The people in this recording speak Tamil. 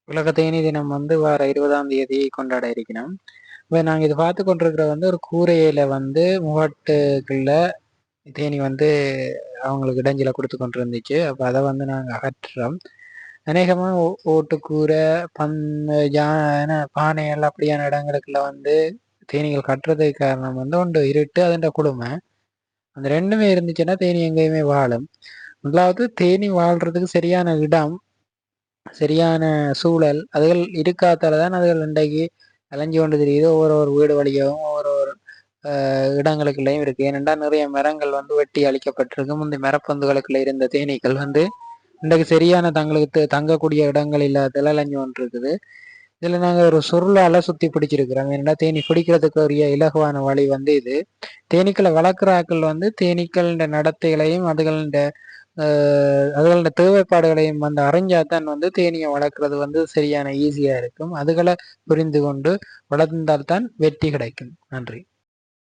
உலக தேனி தினம் வந்து வார 20ஆம் தேதி கொண்டாட இருக்கிறோம். இப்போ நாங்கள் இது பார்த்து கொண்டிருக்கிற வந்து ஒரு கூரையில வந்து முகட்டுக்குள்ள தேனி வந்து அவங்களுக்கு இடைஞ்சல கொடுத்து கொண்டு இருந்துச்சு. அப்போ அதை வந்து நாங்கள் அகற்றுறோம். அநேகமாக ஓட்டுக்கூரை பானைகள் அப்படியான இடங்களுக்குள்ள வந்து தேனீகள் கட்டுறதுக்கு காரணம் வந்து ஒன்று இருட்டு அதுன்ற குளுமை. அந்த ரெண்டுமே இருந்துச்சுன்னா தேனி எங்கேயுமே வாழும். முதலாவது தேனி வாழ்றதுக்கு சரியான இடம், சரியான சூழல் அதுகள் இருக்காத்தால தான் அதுகள் இன்றைக்கு அலைஞ்சு கொண்டு தெரியுது. ஒவ்வொரு வீடு வழியாகவும் ஒவ்வொரு இடங்களுக்குள்ளேயும் இருக்கு. ஏனென்றால் நிறைய மரங்கள் வந்து வெட்டி அழிக்கப்பட்டிருக்கு. முந்தைய மரப்பந்துகளுக்குள்ள இருந்த தேனீக்கள் வந்து இன்றைக்கு சரியான தங்களுக்கு தங்கக்கூடிய இடங்கள் இல்லாததால் அலைஞ்சு கொண்டு இருக்குது. இதுல நாங்க ஒரு சுருளால சுத்தி பிடிச்சிருக்கிறோம். ஏன்னா தேனி பிடிக்கிறதுக்கு ஒரு இலகுவான வழி வந்து இது. தேனீக்களை வளர்க்குற ஆக்கள் வந்து தேனீக்கள் நடத்தைகளையும் அதுகளோட தேவைப்பாடுகளையும் வந்து அறிஞ்சாதான் வந்து தேனியை வளர்க்குறது வந்து சரியான ஈஸியா இருக்கும். அதுகளை புரிந்து கொண்டு வளர்ந்தால்தான் வெற்றி கிடைக்கும். நன்றி.